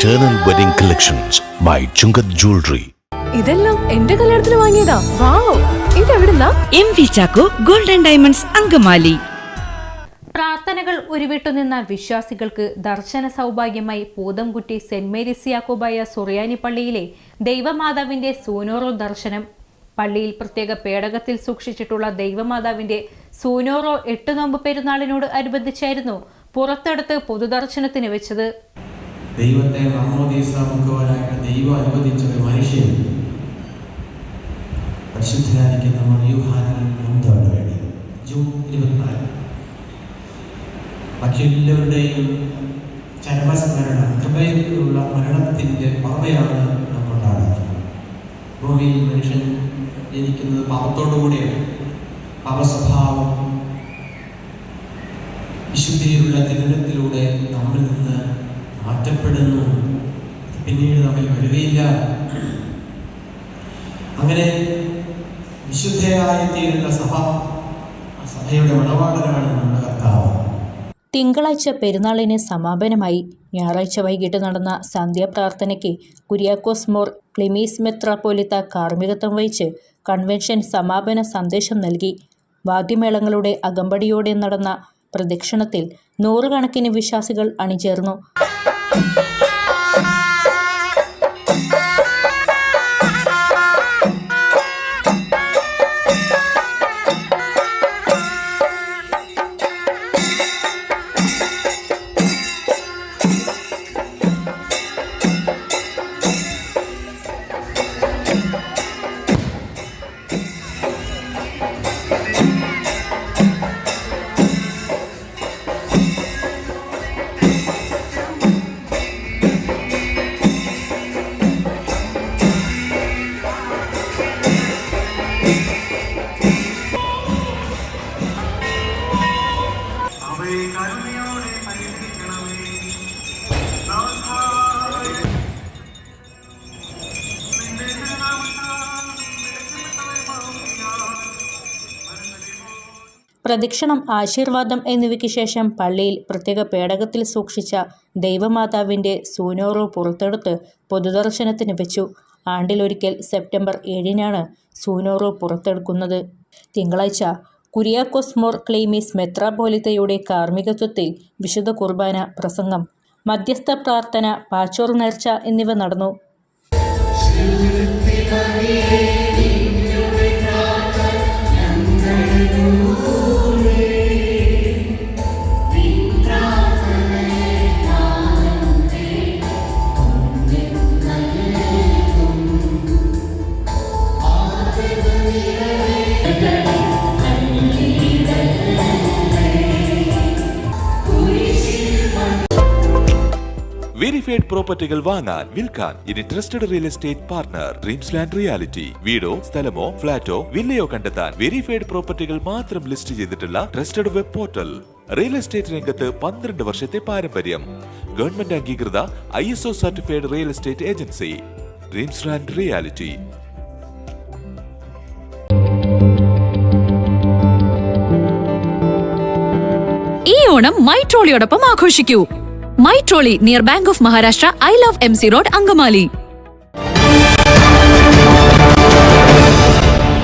Eternal Wedding Collections by Chungat Jewelry. ഇതെല്ലാം എന്റെ കല്യാണത്തിന് വാങ്ങിയതാ. വാവ്, ഇതെവിടുന്നാ? MV Chacko golden diamonds Angamaly. പ്രാർത്ഥനകൾ ഉരുവിട്ടുനിന്ന വിശ്വാസികൾക്ക് ദർശന സൗഭാഗ്യമായി പൂതംകുട്ടി സെന്റ് മേരീസ് യാക്കോബായ സുറിയാനി പള്ളിയിലെ ദൈവമാതാവിന്റെ സൂനോറോ ദർശനം. പള്ളിയിൽ പ്രത്യേക പേടകത്തിൽ സൂക്ഷിച്ചിട്ടുള്ള ദൈവമാതാവിന്റെ സൂനോറോ 8 നോമ്പ് പെരുന്നാളിനോട് അനുബന്ധിച്ചായിരുന്നു പുറത്തെടുത്ത് പൊതുദർശനത്തിന് വെച്ചത്. ദൈവത്തെ മാമോദീസ മുക്കുവാനായിട്ട് ദൈവം അനുവദിച്ച ഒരു മനുഷ്യൻ പരിശുദ്ധരായിരിക്കുന്ന യോഹന്നാൻ 9 ജൂൺ 24 ബാക്കിയെല്ലാവരുടെയും ചരമസ്മരണ കൃപയിലുള്ള മരണത്തിൻ്റെ ഓർമ്മയാണ് നാം കൊണ്ടാടുന്നത്. ഭൂമിയിൽ മനുഷ്യൻ ജനിക്കുന്നത് പാപത്തോടുകൂടിയാണ്. പാപസ്വഭാവം വിശുദ്ധിയിലുള്ള ജനനത്തിലൂടെ നമ്മിൽ നിന്ന് മാറ്റപ്പെടുന്നു. പിന്നീട് നമ്മിൽ വരികയില്ല. അങ്ങനെ വിശുദ്ധയായി തീരുന്ന സഭയുടെ മണവാളനാണ് നമ്മുടെ കർത്താവ്. തിങ്കളാഴ്ച പെരുന്നാളിന് സമാപനമായി. ഞായറാഴ്ച വൈകിട്ട് നടന്ന സന്ധ്യാപ്രാർത്ഥനയ്ക്ക് കുര്യാക്കോസ് മോർ ക്ലിമീസ് മെത്രാപ്പോലിത്ത കാർമ്മികത്വം വഹിച്ച് കൺവെൻഷൻ സമാപന സന്ദേശം നൽകി. വാദ്യമേളങ്ങളുടെ അകമ്പടിയോടെ നടന്ന പ്രദക്ഷിണത്തിൽ 100 കണക്കിന് വിശ്വാസികൾ അണിചേർന്നു. പ്രദക്ഷിണം, ആശീർവാദം എന്നിവയ്ക്ക് ശേഷം പള്ളിയിൽ പ്രത്യേക പേടകത്തിൽ സൂക്ഷിച്ച ദൈവമാതാവിൻ്റെ സൂനോറോ പുറത്തെടുത്ത് പൊതുദർശനത്തിന് വെച്ചു. ആണ്ടിലൊരിക്കൽ സെപ്റ്റംബർ 7 സൂനോറോ പുറത്തെടുക്കുന്നത്. തിങ്കളാഴ്ച കുര്യാക്കോസ് മോർ ക്ലീമീസ് മെത്രാപ്പോലിത്തയുടെ കാർമ്മികത്വത്തിൽ വിശുദ്ധ കുർബാന, പ്രസംഗം, മധ്യസ്ഥ പ്രാർത്ഥന, പാച്ചോർ നേർച്ച എന്നിവ നടന്നു. വെരിഫൈഡ് പ്രോപ്പർട്ടികൾ വാങ്ങാൻ, വിൽക്കാൻ ഇനി trusted real estate partner dreams land reality. വീടോ സ്ഥലമോ ഫ്ളാറ്റോ വില്ലയോ കണ്ടെത്താൻ വെരിഫൈഡ് പ്രോപ്പർട്ടികൾ മാത്രം ലിസ്റ്റ് ചെയ്തിട്ടുള്ള trusted web portal. Real estate രംഗത്ത് 12 വർഷത്തെ പാരമ്പര്യം. ഗവൺമെന്റ് അംഗീകൃത ISO certified real estate agency dreams land reality. ഈ ഓണം മൈട്രോളിയോടൊപ്പം ആഘോഷിക്കൂ. മൈട്രോളി near bank of Maharashtra, I Love MC road, Angamaly.